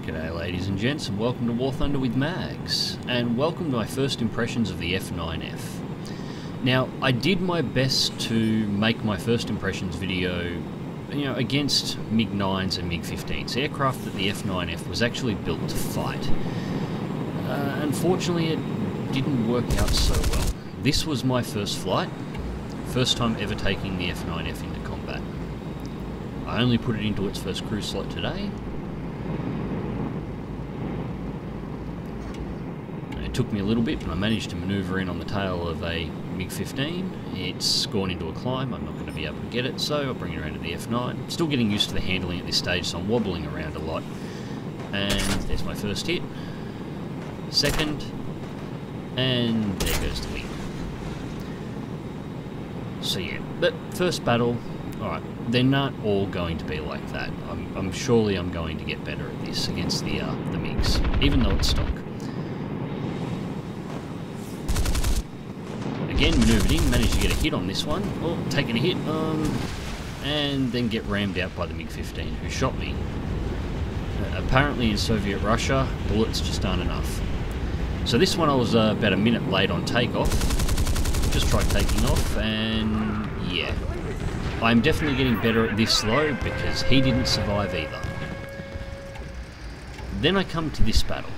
G'day ladies and gents, and welcome to War Thunder with Mags, and welcome to my first impressions of the F9F. Now, I did my best to make my first impressions video, against MiG-9s and MiG-15s, aircraft that the F9F was actually built to fight. Unfortunately, it didn't work out so well. This was my first flight, first time ever taking the F9F into combat. I only put it into its first cruise slot today. It took me a little bit, but I managed to manoeuvre in on the tail of a MiG-15. It's gone into a climb, I'm not going to be able to get it, so I'll bring it around to the F9. Still getting used to the handling at this stage, so I'm wobbling around a lot. And there's my first hit. Second. And there goes the wing. So yeah, but first battle, alright, they're not all going to be like that. I'm surely I'm going to get better at this against the MiGs, even though it's stock. Again, manoeuvred in, managed to get a hit on this one. Oh, taking a hit, and then get rammed out by the MiG-15, who shot me. Apparently in Soviet Russia, bullets just aren't enough. So this one I was about a minute late on takeoff. Just tried taking off, and yeah. I'm definitely getting better at this though, because he didn't survive either. Then I come to this battle.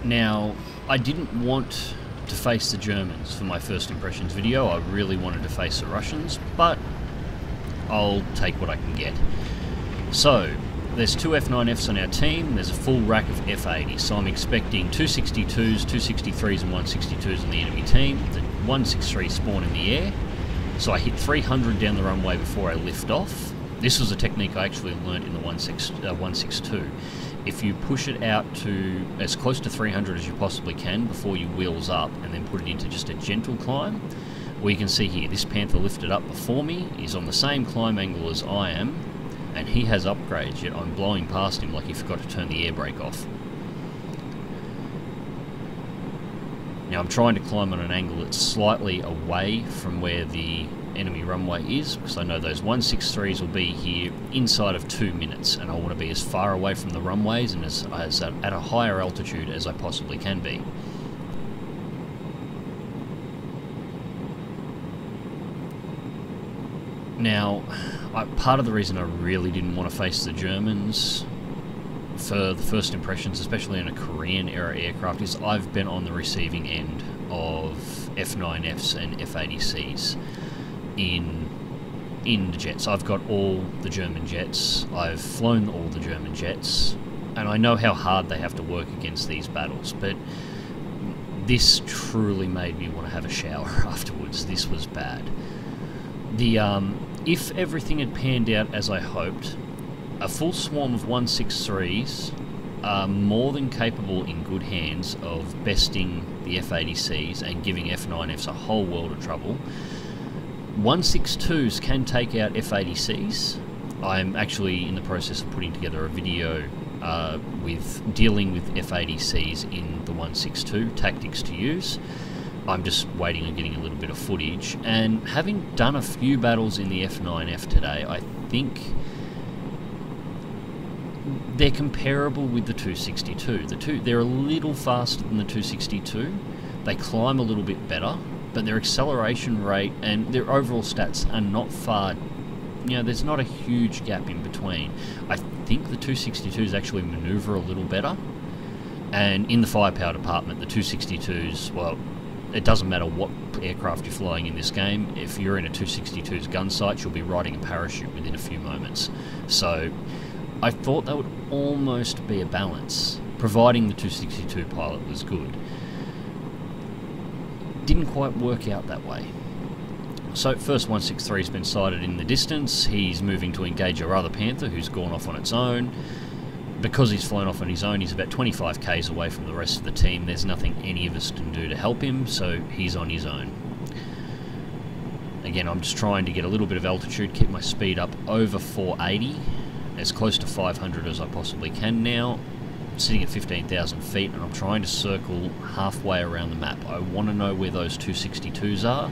Now, I didn't want to face the Germans for my first impressions video. I really wanted to face the Russians, but I'll take what I can get. So, there's two F9Fs on our team, there's a full rack of F80s, so I'm expecting 262s, 263s and 162s on the enemy team. The 163 spawn in the air, so I hit 300 down the runway before I lift off. This was a technique I actually learnt in the 162. If you push it out to as close to 300 as you possibly can before you wheels up and then put it into just a gentle climb, well, you can see here, this Panther lifted up before me, is on the same climb angle as I am, and he has upgrades, yet I'm blowing past him like he forgot to turn the air brake off. Now I'm trying to climb on an angle that's slightly away from where the enemy runway is, because I know those 163s will be here inside of 2 minutes, and I want to be as far away from the runways and as at a higher altitude as I possibly can be. Now, part of the reason I really didn't want to face the Germans for the first impressions, especially in a Korean era aircraft, is I've been on the receiving end of F9Fs and F80Cs in the jets. I've got all the German jets, I've flown all the German jets, and I know how hard they have to work against these battles, but this truly made me want to have a shower afterwards. This was bad. If everything had panned out as I hoped, a full swarm of 163s are more than capable in good hands of besting the F80Cs and giving F9Fs a whole world of trouble. 162s can take out F80Cs. I'm actually in the process of putting together a video with dealing with F80Cs in the 162, tactics to use. I'm just waiting on getting a little bit of footage, and having done a few battles in the F9F today, I think they're comparable with the 262. They're a little faster than the 262, they climb a little bit better, but their acceleration rate and their overall stats are not far, there's not a huge gap in between. I think the 262s actually manoeuvre a little better, and in the firepower department, the 262s, well, it doesn't matter what aircraft you're flying in this game, if you're in a 262's gun sight, you'll be riding a parachute within a few moments. So I thought that would almost be a balance, providing the 262 pilot was good. Didn't quite work out that way. So first 163's been sighted in the distance, he's moving to engage our other Panther who's gone off on its own. Because he's flown off on his own, he's about 25 k's away from the rest of the team. There's nothing any of us can do to help him, so he's on his own. Again, I'm just trying to get a little bit of altitude, keep my speed up over 480, as close to 500 as I possibly can now. I'm sitting at 15,000 feet, and I'm trying to circle halfway around the map. I want to know where those 262s are,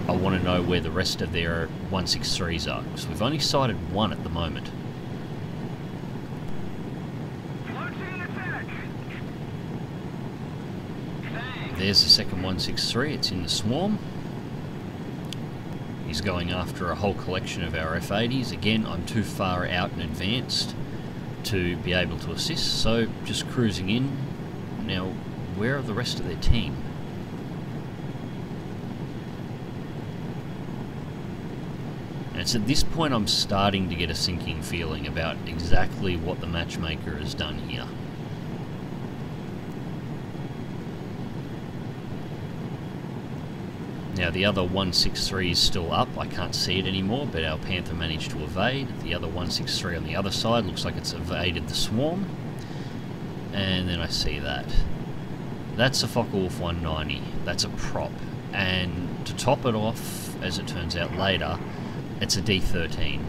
I want to know where the rest of their 163s are, because we've only sighted one at the moment. There's the second 163, it's in the swarm. He's going after a whole collection of our F80s. Again, I'm too far out and advanced to be able to assist, so just cruising in. Now, where are the rest of their team? And it's at this point I'm starting to get a sinking feeling about exactly what the matchmaker has done here. Now the other 163 is still up, I can't see it anymore, but our Panther managed to evade. The other 163 on the other side looks like it's evaded the swarm. And then I see that. That's a Focke-Wulf 190, that's a prop. And to top it off, as it turns out later, it's a D13.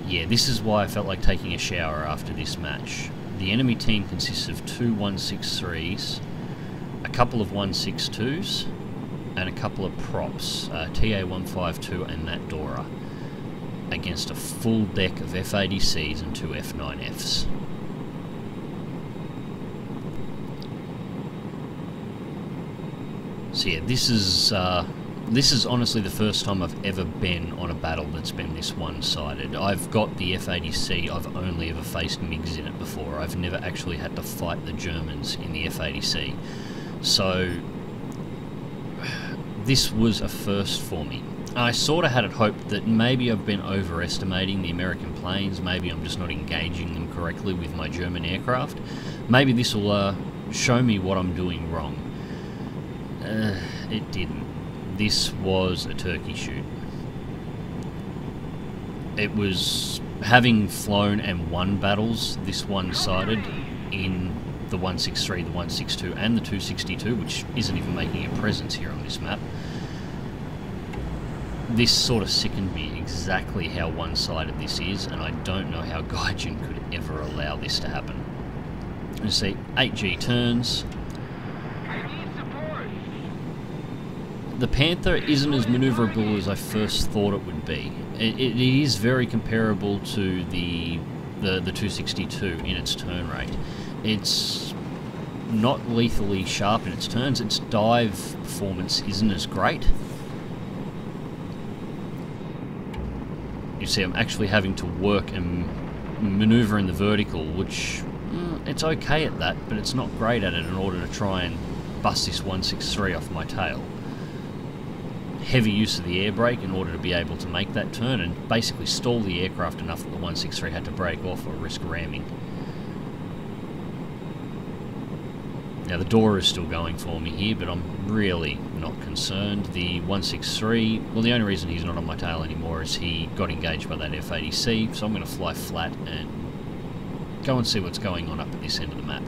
Yeah, this is why I felt like taking a shower after this match. The enemy team consists of two 163s, a couple of 162s, and a couple of props, TA-152 and that Dora, against a full deck of F-80Cs and two F9Fs. So yeah, this is honestly the first time I've ever been on a battle that's been this one-sided. I've got the F-80C, I've only ever faced MiGs in it before. I've never actually had to fight the Germans in the F-80C. So this was a first for me. I sort of had it hoped that maybe I've been overestimating the American planes, maybe I'm just not engaging them correctly with my German aircraft. Maybe this will show me what I'm doing wrong. It didn't. This was a turkey shoot. It was, having flown and won battles this one-sided in the 163, the 162 and the 262, which isn't even making a presence here on this map. This sort of sickened me exactly how one-sided this is, and I don't know how Gaijin could ever allow this to happen. You see, 8G turns. The Panther isn't as manoeuvrable as I first thought it would be. It is very comparable to the 262 in its turn rate. It's not lethally sharp in its turns, its dive performance isn't as great. You see, I'm actually having to work and manoeuvre in the vertical, which, it's okay at that, but it's not great at it in order to try and bust this 163 off my tail. Heavy use of the air brake in order to be able to make that turn and basically stall the aircraft enough that the 163 had to break off or risk ramming. Now the Dora is still going for me here, but I'm really not concerned. The 163, well, the only reason he's not on my tail anymore is he got engaged by that F-80C, so I'm going to fly flat and go and see what's going on up at this end of the map.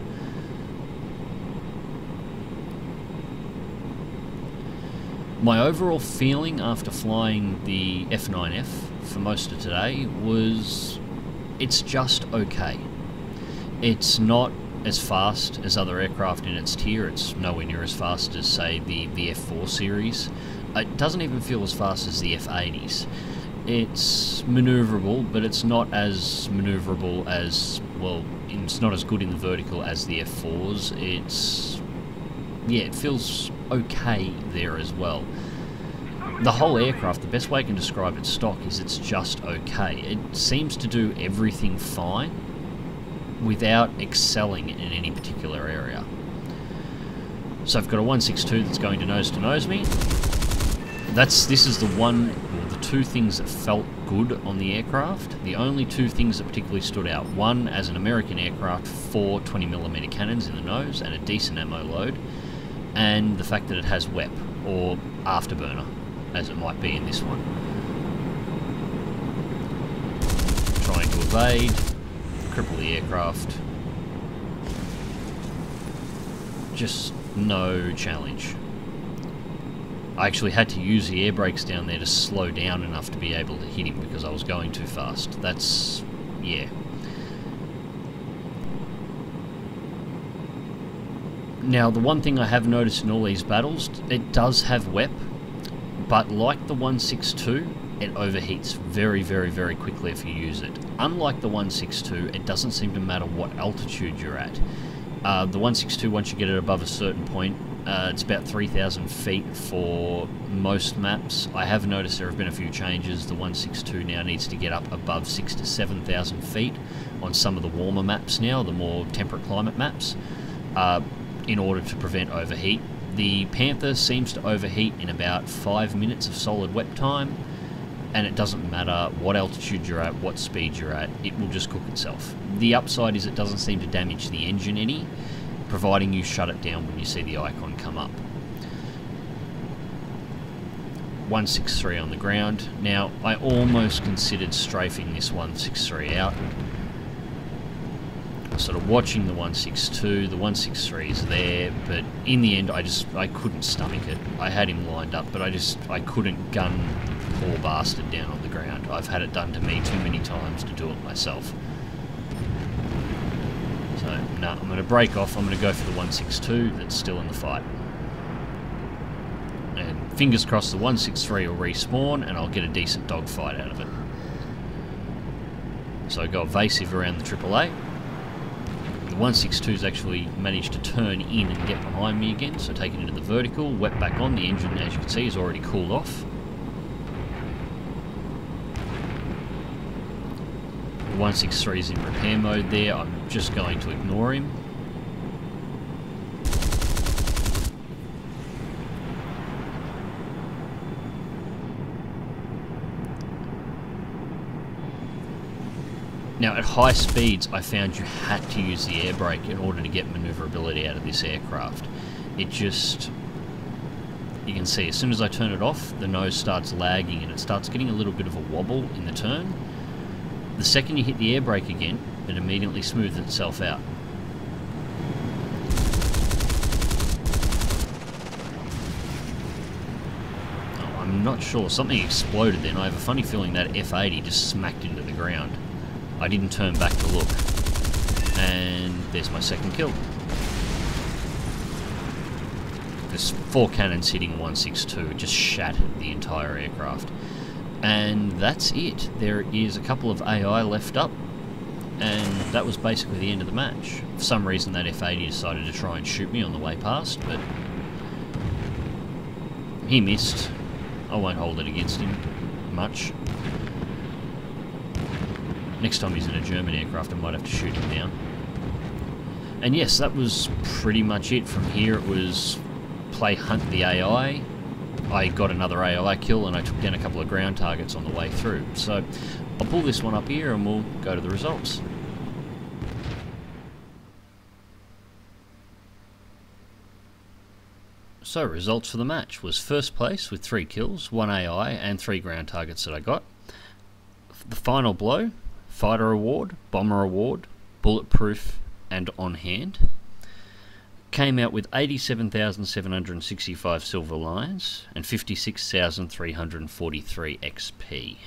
My overall feeling after flying the F9F for most of today was it's just okay. It's not as fast as other aircraft in its tier, it's nowhere near as fast as, say, the F4 series. It doesn't even feel as fast as the F80s. It's manoeuvrable, but it's not as manoeuvrable as, well, it's not as good in the vertical as the F4s. Yeah, it feels okay there as well. The whole aircraft, the best way I can describe its stock is it's just okay. It seems to do everything fine without excelling in any particular area. So I've got a 162 that's going to nose me. This is the one, or the two things that felt good on the aircraft. The only two things that particularly stood out. One, as an American aircraft, 4 20mm cannons in the nose and a decent ammo load. And the fact that it has WEP, or afterburner, as it might be in this one. Trying to evade, cripple the aircraft. Just no challenge. I actually had to use the air brakes down there to slow down enough to be able to hit him because I was going too fast. That's, yeah. Now, the one thing I have noticed in all these battles, it does have WEP, But like the 162, it overheats very, very, very quickly if you use it. Unlike the 162, it doesn't seem to matter what altitude you're at. The 162, once you get it above a certain point, it's about 3,000 feet for most maps. I have noticed there have been a few changes. The 162 now needs to get up above 6,000 to 7,000 feet on some of the warmer maps now, the more temperate climate maps, in order to prevent overheat. The Panther seems to overheat in about 5 minutes of solid wet time, and it doesn't matter what altitude you're at, what speed you're at, it will just cook itself. The upside is it doesn't seem to damage the engine any, providing you shut it down when you see the icon come up. 163 on the ground. Now, I almost considered strafing this 163 out. Sort of watching the 162, the 163 is there, but in the end I couldn't stomach it. I had him lined up, but I couldn't gun the poor bastard down on the ground. I've had it done to me too many times to do it myself. So, no, I'm going to break off. I'm going to go for the 162 that's still in the fight. And fingers crossed the 163 will respawn and I'll get a decent dogfight out of it. So I go evasive around the AAA. The 162's actually managed to turn in and get behind me again, so take it into the vertical, wet back on. The engine, as you can see, is already cooled off. The 163 is in repair mode there. I'm just going to ignore him. Now, at high speeds, I found you had to use the air brake in order to get manoeuvrability out of this aircraft. It just... You can see, as soon as I turn it off, the nose starts lagging and it starts getting a little bit of a wobble in the turn. The second you hit the air brake again, it immediately smooths itself out. Oh, I'm not sure. Something exploded then. I have a funny feeling that F80 just smacked into the ground. I didn't turn back to look. And there's my second kill. There's 4 cannons hitting 162. It just shattered the entire aircraft. And that's it. There is a couple of AI left up. And that was basically the end of the match. For some reason that F80 decided to try and shoot me on the way past, but he missed. I won't hold it against him much. Next time he's in a German aircraft, I might have to shoot him down. And yes, that was pretty much it. From here it was play hunt the AI. I got another AI kill and I took down a couple of ground targets on the way through. So I'll pull this one up here and we'll go to the results. So results for the match was first place with 3 kills, 1 AI and 3 ground targets that I got. The final blow, Fighter Award, Bomber Award, Bulletproof and On Hand. Came out with 87,765 Silver Lions and 56,343 XP.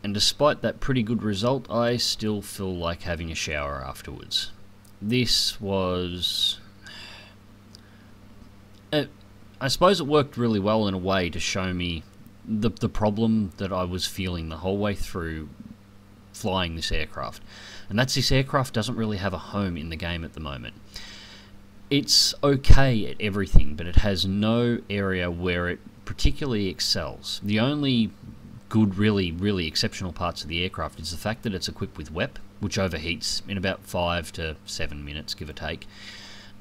And despite that pretty good result, I still feel like having a shower afterwards. This was... I suppose it worked really well in a way to show me the problem that I was feeling the whole way through flying this aircraft. And that's this aircraft doesn't really have a home in the game at the moment. It's okay at everything, but it has no area where it particularly excels. The only good, really exceptional parts of the aircraft is the fact that it's equipped with WEP, which overheats in about 5 to 7 minutes, give or take.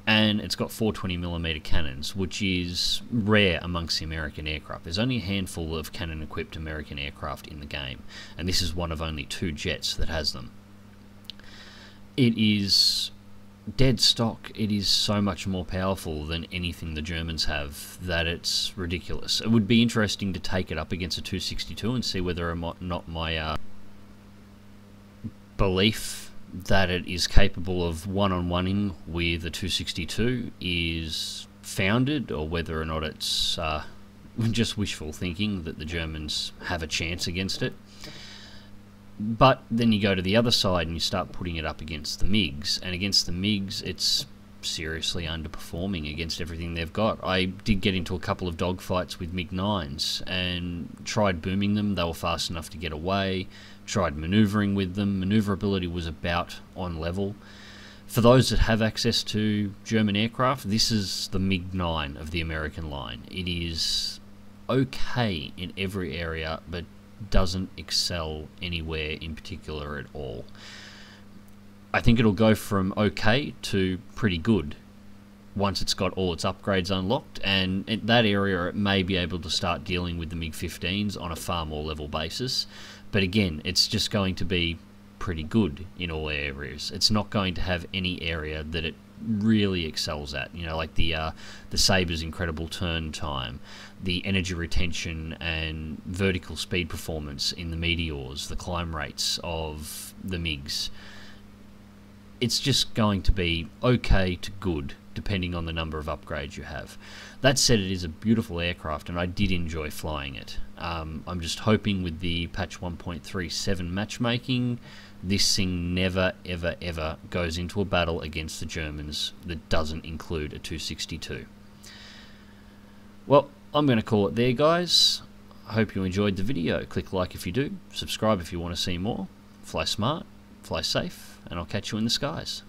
And it's got 420mm cannons, which is rare amongst the American aircraft. There's only a handful of cannon-equipped American aircraft in the game, and this is one of only 2 jets that has them. It is dead stock. It is so much more powerful than anything the Germans have that it's ridiculous. It would be interesting to take it up against a 262 and see whether or not my belief that it is capable of one-on-one-ing with a 262 is founded, or whether or not it's just wishful thinking that the Germans have a chance against it. But then you go to the other side and you start putting it up against the MiGs, and against the MiGs it's seriously underperforming against everything they've got. I did get into a couple of dogfights with MiG-9s and tried booming them. They were fast enough to get away. Tried manoeuvring with them. Maneuverability was about on level. For those that have access to German aircraft, this is the MiG-9 of the American line. It is okay in every area, but doesn't excel anywhere in particular at all. I think it'll go from okay to pretty good once it's got all its upgrades unlocked, and in that area it may be able to start dealing with the MiG-15s on a far more level basis. But again, it's just going to be pretty good in all areas. It's not going to have any area that it really excels at, you know, like the Saber's incredible turn time, the energy retention and vertical speed performance in the Meteors, the climb rates of the MiGs. It's just going to be okay to good, depending on the number of upgrades you have. That said, it is a beautiful aircraft, and I did enjoy flying it. I'm just hoping with the patch 1.37 matchmaking, this thing never, ever, ever goes into a battle against the Germans that doesn't include a 262. Well, I'm going to call it there, guys. I hope you enjoyed the video. Click like if you do, subscribe if you want to see more. Fly smart, fly safe, and I'll catch you in the skies.